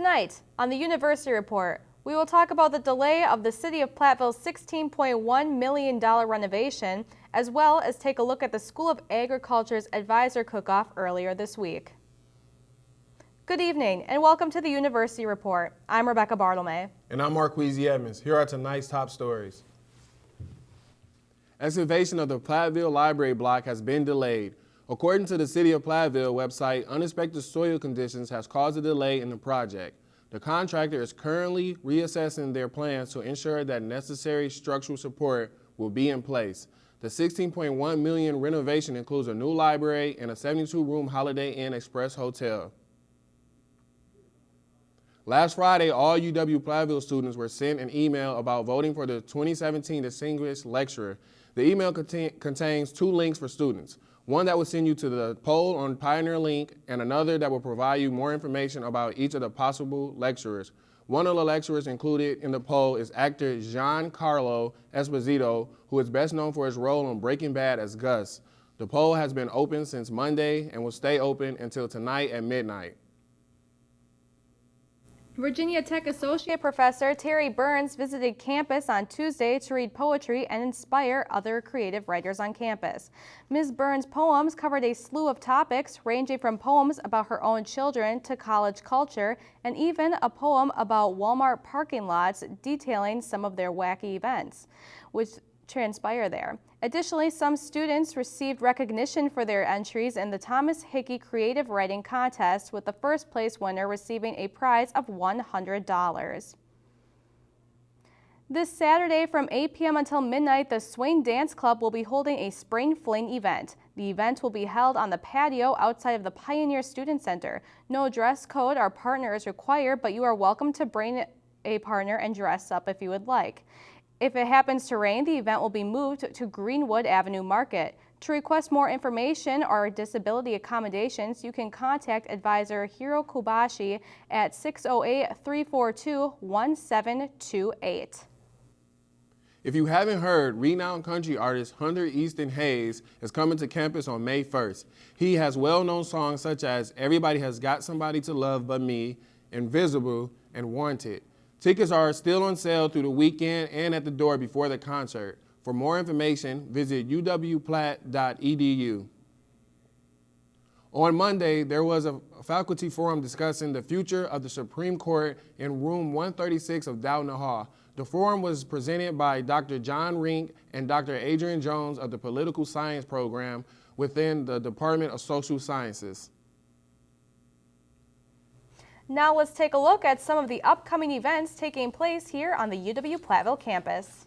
Tonight, on the University Report, we will talk about the delay of the City of Platteville's $16.1 million renovation, as well as take a look at the School of Agriculture's advisor cook-off earlier this week. Good evening, and welcome to the University Report. I'm Rebecca Bartlemay. And I'm Marquise Edmonds. Here are tonight's top stories. Excavation of the Platteville Library block has been delayed. According to the City of Platteville website, unexpected soil conditions has caused a delay in the project. The contractor is currently reassessing their plans to ensure that necessary structural support will be in place. The $16.1 million renovation includes a new library and a 72-room Holiday Inn Express hotel. Last Friday, all UW-Platteville students were sent an email about voting for the 2017 Distinguished Lecturer. The email contains two links for students. One that will send you to the poll on Pioneer Link, and another that will provide you more information about each of the possible lecturers. One of the lecturers included in the poll is actor Giancarlo Esposito, who is best known for his role on Breaking Bad as Gus. The poll has been open since Monday and will stay open until tonight at midnight. Virginia Tech Associate Professor Terry Burns visited campus on Tuesday to read poetry and inspire other creative writers on campus. Ms. Burns' poems covered a slew of topics, ranging from poems about her own children to college culture, and even a poem about Walmart parking lots detailing some of their wacky events, which transpire there. Additionally, some students received recognition for their entries in the Thomas Hickey Creative Writing Contest, with the first place winner receiving a prize of $100. This Saturday from 8 p.m. until midnight, the Swain Dance Club will be holding a Spring Fling event. The event will be held on the patio outside of the Pioneer Student Center. No dress code or partner is required, but you are welcome to bring a partner and dress up if you would like. If it happens to rain, the event will be moved to Greenwood Avenue Market. To request more information or disability accommodations, you can contact advisor Hiro Kobashi at 608-342-1728. If you haven't heard, renowned country artist Hunter Easton Hayes is coming to campus on May 1st. He has well-known songs such as Everybody Has Got Somebody to Love But Me, Invisible, and Wanted. Tickets are still on sale through the weekend and at the door before the concert. For more information, visit uwplatt.edu. On Monday, there was a faculty forum discussing the future of the Supreme Court in room 136 of Doudna Hall. The forum was presented by Dr. John Rink and Dr. Adrian Jones of the Political Science Program within the Department of Social Sciences. Now let's take a look at some of the upcoming events taking place here on the UW-Platteville campus.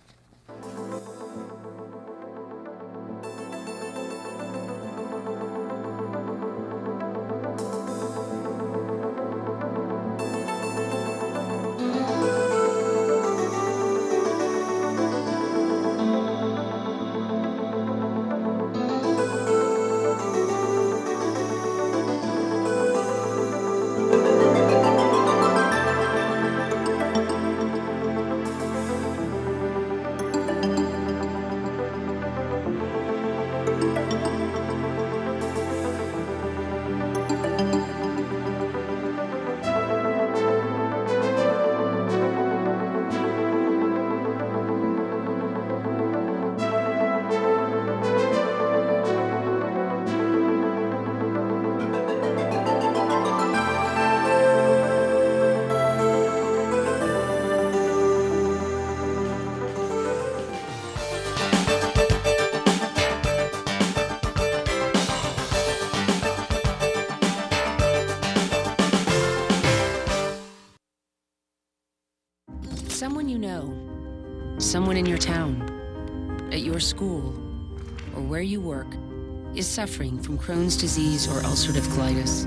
Someone you know, someone in your town, at your school, or where you work, is suffering from Crohn's disease or ulcerative colitis.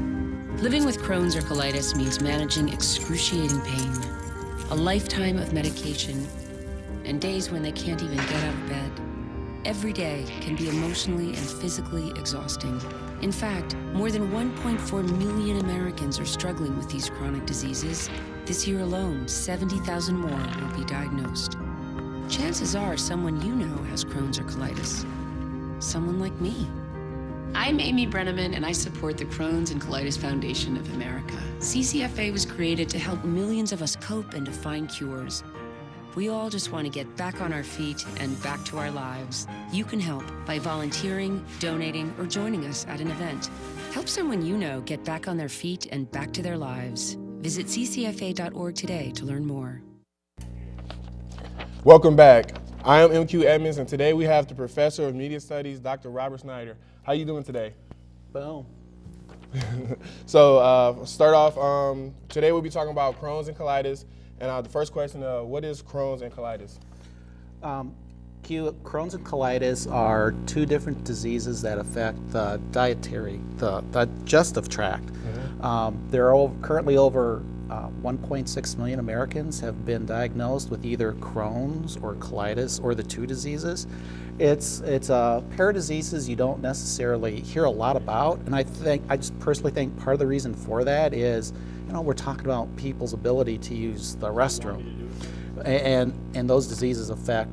Living with Crohn's or colitis means managing excruciating pain, a lifetime of medication, and days when they can't even get out of bed. Every day can be emotionally and physically exhausting. In fact, more than 1.4 million Americans are struggling with these chronic diseases. This year alone, 70,000 more will be diagnosed. Chances are someone you know has Crohn's or colitis. Someone like me. I'm Amy Brenneman, and I support the Crohn's and Colitis Foundation of America. CCFA was created to help millions of us cope and to find cures. We all just want to get back on our feet and back to our lives. You can help by volunteering, donating, or joining us at an event. Help someone you know get back on their feet and back to their lives. Visit ccfa.org today to learn more. Welcome back. I am MQ Edmonds, and today we have the Professor of Media Studies, Dr. Robert Snyder. How you doing today? Boom. So start off, today we'll be talking about Crohn's and colitis. And the first question, what is Crohn's and colitis? Crohn's and colitis are two different diseases that affect the digestive tract. There are currently over 1.6 million Americans have been diagnosed with either Crohn's or colitis or the two diseases. It's a pair of diseases you don't necessarily hear a lot about, and I just personally think part of the reason for that is, we're talking about people's ability to use the restroom, and those diseases affect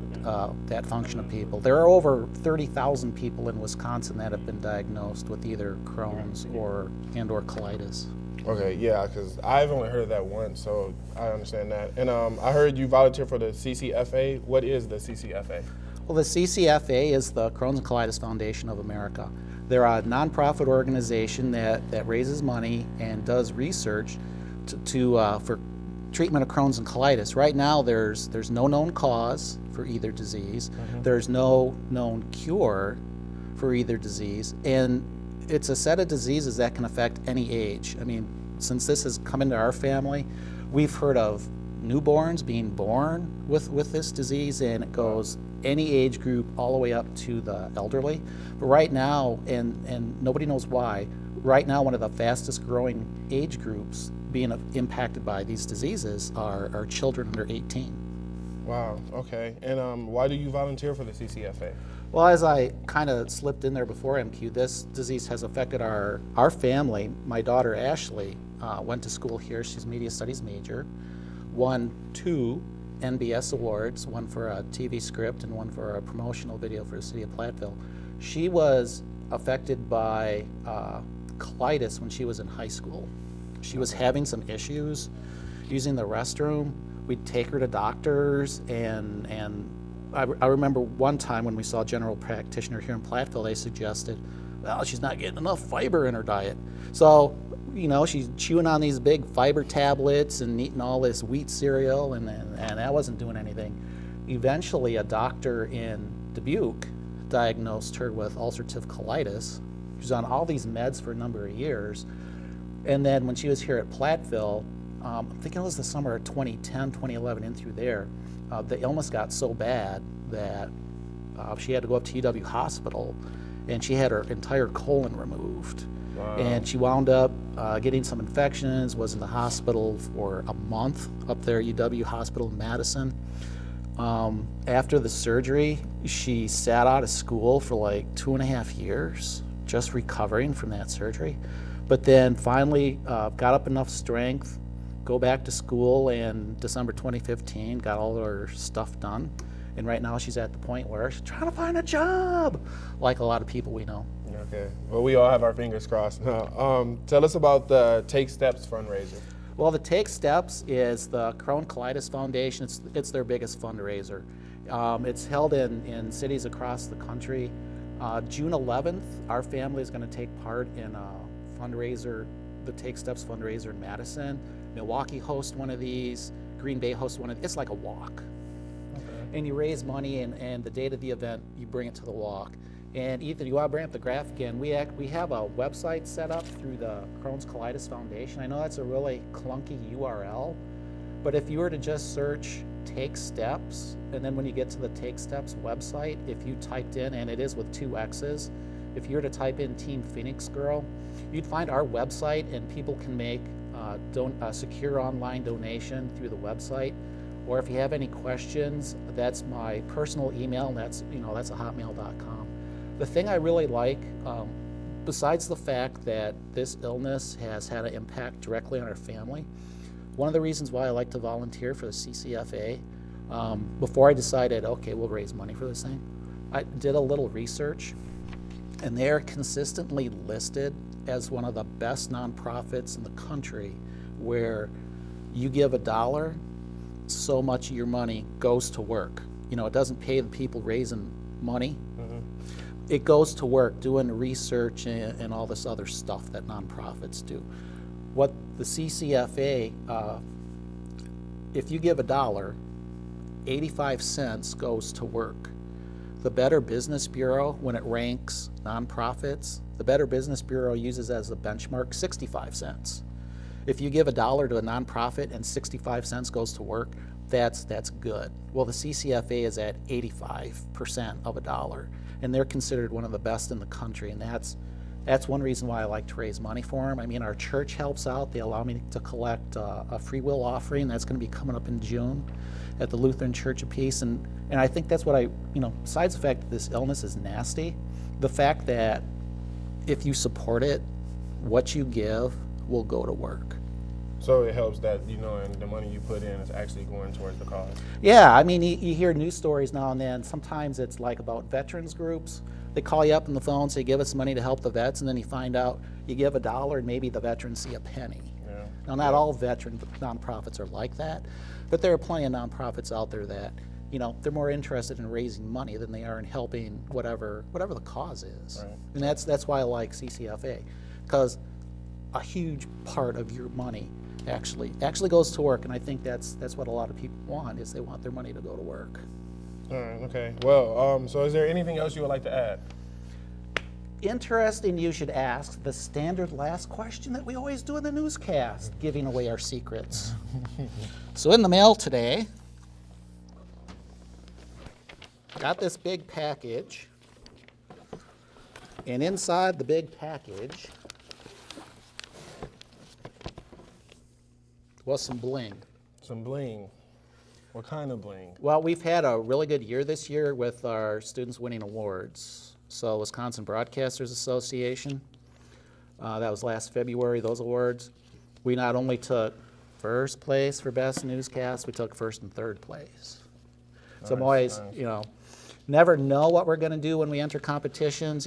that function of people. There are over 30,000 people in Wisconsin that have been diagnosed with either Crohn's or colitis. Okay, yeah, because I've only heard of that once, so I understand that. And I heard you volunteer for the CCFA. What is the CCFA? Well, the CCFA is the Crohn's and Colitis Foundation of America. They're a nonprofit organization that raises money and does research for treatment of Crohn's and colitis. Right now, there's no known cause for either disease. There's no known cure for either disease, and it's a set of diseases that can affect any age. I mean, since this has come into our family, we've heard of newborns being born with this disease, and it goes any age group all the way up to the elderly. But right now, and nobody knows why, right now one of the fastest growing age groups being impacted by these diseases are children under 18. Wow, okay. And why do you volunteer for the CCFA? Well, as I kind of slipped in there before MQ, this disease has affected our family. My daughter Ashley went to school here. She's a media studies major, won 2 NBS awards, one for a TV script and one for a promotional video for the city of Platteville. She was affected by colitis when she was in high school. She was having some issues using the restroom. We'd take her to doctors, and I remember one time when we saw a general practitioner here in Platteville, they suggested, well, she's not getting enough fiber in her diet. So, she's chewing on these big fiber tablets and eating all this wheat cereal, and that wasn't doing anything. Eventually, a doctor in Dubuque diagnosed her with ulcerative colitis. She was on all these meds for a number of years. And then when she was here at Platteville, I think it was the summer of 2010, 2011, in through there, the illness got so bad that she had to go up to UW Hospital, and she had her entire colon removed. Wow. And she wound up getting some infections, was in the hospital for a month up there at UW Hospital in Madison. After the surgery, she sat out of school for like 2.5 years, just recovering from that surgery. But then finally got up enough strength, go back to school, and December 2015 got all her stuff done. And right now she's at the point where she's trying to find a job, like a lot of people we know. Okay, well, we all have our fingers crossed. Tell us about the Take Steps fundraiser. Well, the Take Steps is the Crohn's Colitis Foundation. It's their biggest fundraiser. It's held in cities across the country. June 11th, our family is going to take part in a fundraiser, the Take Steps fundraiser in Madison. Milwaukee hosts one of these. Green Bay hosts one of these. It's like a walk. Okay. And you raise money, and the date of the event, you bring it to the walk. And Ethan, you want to bring up the graph again? We have a website set up through the Crohn's Colitis Foundation. I know that's a really clunky URL, but if you were to just search Take Steps, and then when you get to the Take Steps website, if you typed in, and it is with 2 X's, if you were to type in Team Phoenix Girl, you'd find our website, and people can make a secure online donation through the website. Or if you have any questions, that's my personal email, and that's a hotmail.com. The thing I really like, besides the fact that this illness has had an impact directly on our family, one of the reasons why I like to volunteer for the CCFA, before I decided, okay, we'll raise money for this thing, I did a little research. and they are consistently listed as one of the best nonprofits in the country, where you give $1, so much of your money goes to work. You know, it doesn't pay the people raising money. It goes to work doing research and all this other stuff that nonprofits do. What the CCFA, if you give $1, 85 cents goes to work. The Better Business Bureau, when it ranks nonprofits, the Better Business Bureau uses as a benchmark 65 cents. If you give $1 to a nonprofit and 65 cents goes to work, that's good. Well, the CCFA is at 85% of $1, and they're considered one of the best in the country, and that's one reason why I like to raise money for them. I mean, our church helps out. They allow me to collect a free will offering. That's going to be coming up in June at the Lutheran Church of Peace, and I think that's what besides the fact that this illness is nasty, the fact that if you support it, what you give will go to work. So it helps that, and the money you put in is actually going towards the cause. Yeah, I mean, you hear news stories now and then. Sometimes it's like about veterans groups. They call you up on the phone, say, give us money to help the vets, and then you find out you give $1 and maybe the veterans see a penny. Yeah. Now, not all veteran nonprofits are like that, but there are plenty of nonprofits out there that, they're more interested in raising money than they are in helping whatever the cause is. Right. And that's why I like CCFA, because a huge part of your money actually goes to work, and I think that's what a lot of people want, is they want their money to go to work. All right, okay. Well, so is there anything else you would like to add? Interesting you should ask the standard last question that we always do in the newscast, giving away our secrets. So in the mail today, got this big package, and inside the big package was some bling. Some bling. What kind of bling? Well, we've had a really good year this year with our students winning awards. So Wisconsin Broadcasters Association, that was last February, those awards. We not only took first place for best newscast, we took first and third place. So I'm always, never know what we're going to do when we enter competitions.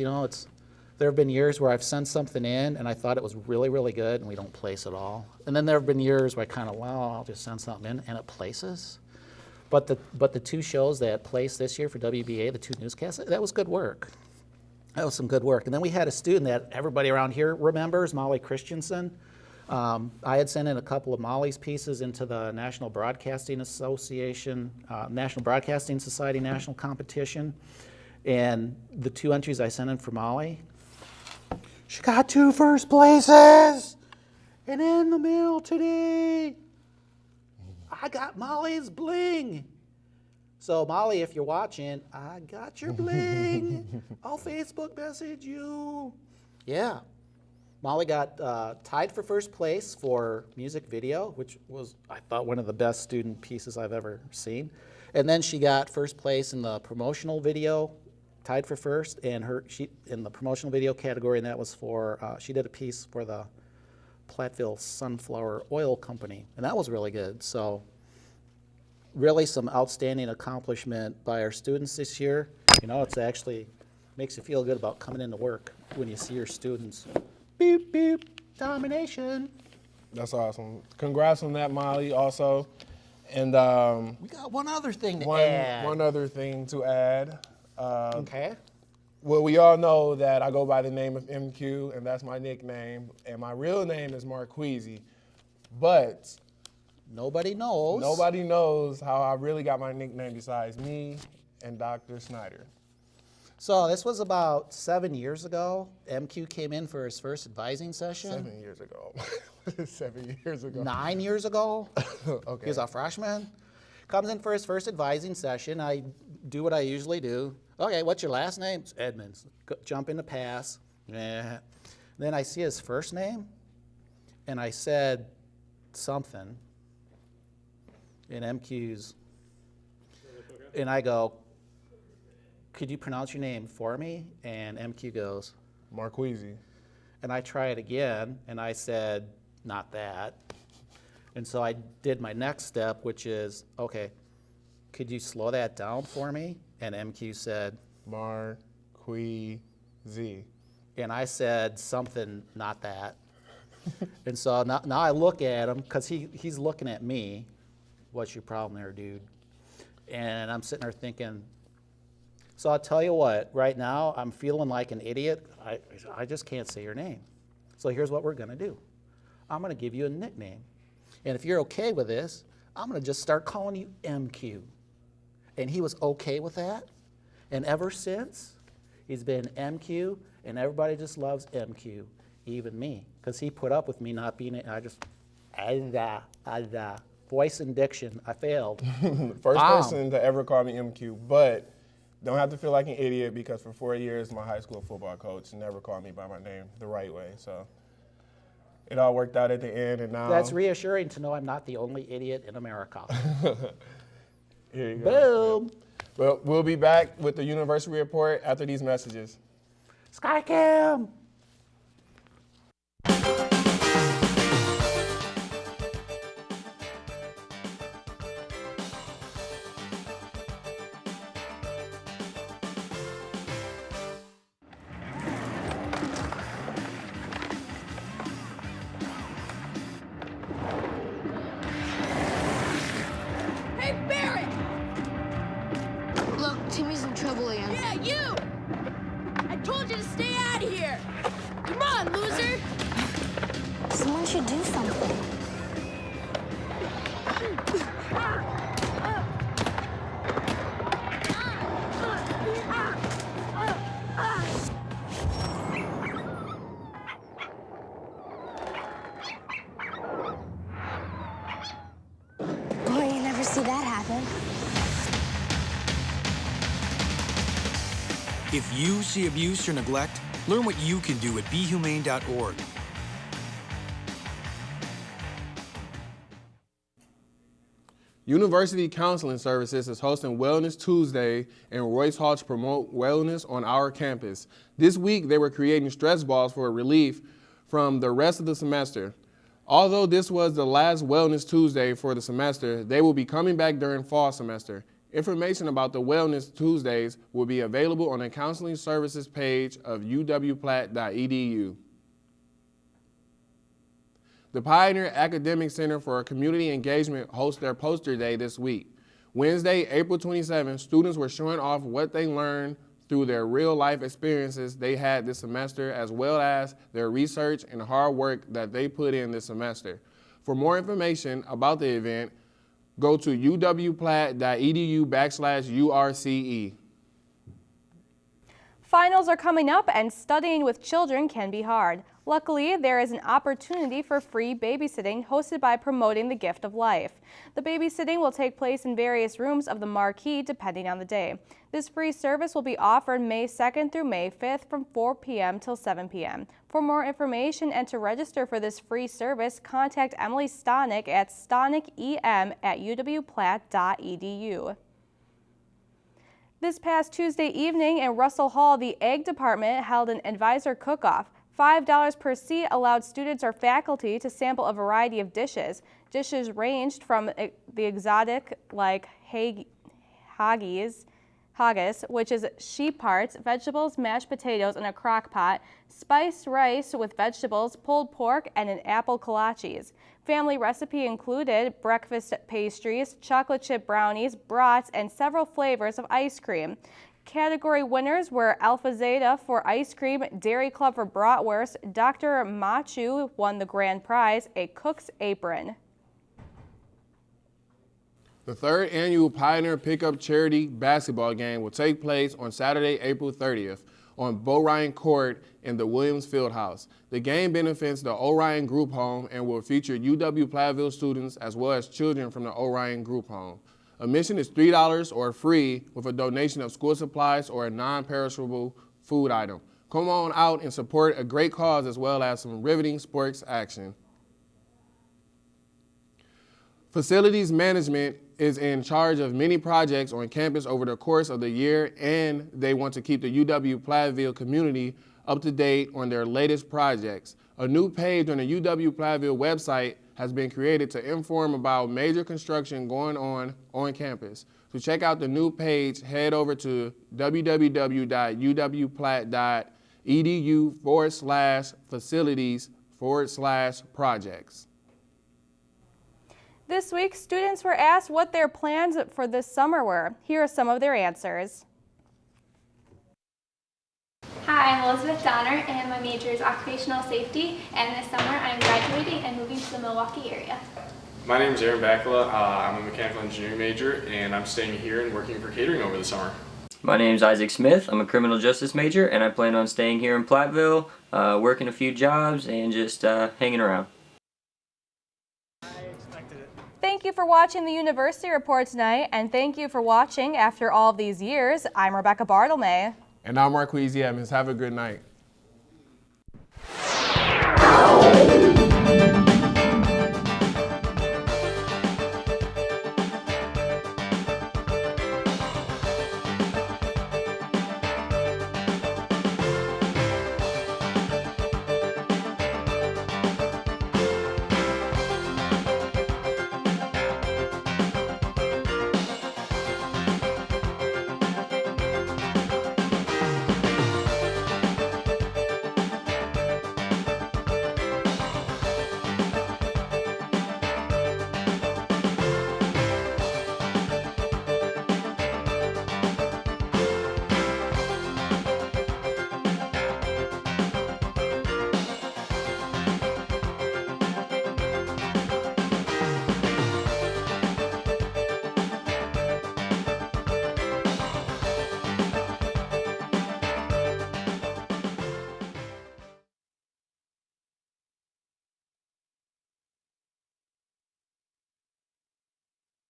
There have been years where I've sent something in and I thought it was really, really good and we don't place at all. And then there have been years where I I'll just send something in and it places. But the two shows that placed this year for WBA, the two newscasts, that was good work. That was some good work. And then we had a student that everybody around here remembers, Molly Christensen. I had sent in a couple of Molly's pieces into the National Broadcasting Association, National Broadcasting Society national competition. And the two entries I sent in for Molly, she got 2 first places. And in the mail today, I got Molly's bling. So Molly, if you're watching, I got your bling. I'll Facebook message you. Yeah. Molly got tied for first place for music video, which was, I thought, one of the best student pieces I've ever seen. And then she got first place in the promotional video, tied for first, and she in the promotional video category, and that was for, she did a piece for the Platteville Sunflower Oil Company, and that was really good. So really some outstanding accomplishment by our students this year. It's actually makes you feel good about coming into work when you see your students. Beep, beep, domination. That's awesome. Congrats on that, Molly, also. And We got one other thing to add. One other thing to add. Okay. Well, we all know that I go by the name of MQ, and that's my nickname. And my real name is Marqueezy. But Nobody knows how I really got my nickname besides me and Dr. Snyder. So this was about 7 years ago. MQ came in for his first advising session. 7 years ago. 7 years ago. 9 years ago. Okay. He was a freshman. Comes in for his first advising session. I do what I usually do. Okay, what's your last name? It's Edmonds. Jump in the pass. Yeah. Then I see his first name, and I said something in MQ's, and I go, could you pronounce your name for me? And MQ goes, Marqueezy. and I try it again, and I said, not that. And so I did my next step, which is, okay, could you slow that down for me? And MQ said, Marqueezy. Z. And I said something, not that. And so now I look at him, because he's looking at me. What's your problem there, dude? And I'm sitting there thinking, so I'll tell you what, right now I'm feeling like an idiot. I just can't say your name. So here's what we're gonna do. I'm gonna give you a nickname. And if you're okay with this, I'm gonna just start calling you MQ. And he was okay with that. And ever since, he's been MQ, and everybody just loves MQ, even me. Because he put up with me not being, voice and diction, I failed. First person to ever call me MQ, but don't have to feel like an idiot because for 4 years, my high school football coach never called me by my name the right way. So it all worked out at the end, and now. That's reassuring to know I'm not the only idiot in America. Here you go. Boom. Well, we'll be back with the University Report after these messages. Skycam. Hey, Barrett! Look, Timmy's in trouble again. Yeah, you! I told you to stay out of here! Come on, loser! Someone should do something. Boy, you never see that happen. If you see abuse or neglect, learn what you can do at BeHumane.org. University Counseling Services is hosting Wellness Tuesday in Royce Hall to promote wellness on our campus. This week, they were creating stress balls for relief from the rest of the semester. Although this was the last Wellness Tuesday for the semester, they will be coming back during fall semester. Information about the Wellness Tuesdays will be available on the Counseling Services page of UW-Platt.edu. The Pioneer Academic Center for Community Engagement hosts their poster day this week. Wednesday, April 27th, students were showing off what they learned through their real-life experiences they had this semester, as well as their research and hard work that they put in this semester. For more information about the event, go to uwplatt.edu/URCE. Finals are coming up, and studying with children can be hard. Luckily, there is an opportunity for free babysitting hosted by Promoting the Gift of Life. The babysitting will take place in various rooms of the marquee depending on the day. This free service will be offered May 2nd through May 5th from 4 p.m. till 7 p.m. For more information and to register for this free service, contact Emily Stonick at stonickem@uwplatt.edu. This past Tuesday evening in Russell Hall, the Ag Department held an advisor cook-off. $5 per seat allowed students or faculty to sample a variety of dishes. Dishes ranged from the exotic like haggis, which is sheep parts, vegetables, mashed potatoes in a crock pot, spiced rice with vegetables, pulled pork, and an apple kolaches. Family recipe included breakfast pastries, chocolate chip brownies, brats, and several flavors of ice cream. Category winners were Alpha Zeta for ice cream, Dairy Club for bratwurst. Dr. Machu won the grand prize, a cook's apron. The third annual Pioneer Pickup Charity Basketball Game will take place on Saturday, April 30th on Bo Ryan Court in the Williams Fieldhouse. The game benefits the Orion Group Home and will feature UW-Platteville students as well as children from the Orion Group Home. Admission is $3 or free with a donation of school supplies or a non-perishable food item. Come on out and support a great cause as well as some riveting sports action. Facilities management is in charge of many projects on campus over the course of the year, and they want to keep the UW-Platteville community up to date on their latest projects. A new page on the UW-Platteville website has been created to inform about major construction going on campus. To check out the new page, head over to www.uwplatt.edu edu/facilities/projects. This week, students were asked what their plans for this summer were. Here are some of their answers. Hi, I'm Elizabeth Donner, and my major is occupational safety, and this summer I'm graduating and moving to the Milwaukee area. My name is Aaron Bakula. I'm a mechanical engineering major, and I'm staying here and working for catering over the summer. My name is Isaac Smith. I'm a criminal justice major, and I plan on staying here in Platteville, working a few jobs, and just hanging around. Thank you for watching the University Report tonight, and thank you for watching after all of these years. I'm Rebecca Bartlemay. And I'm Marquise Evans. Have a good night.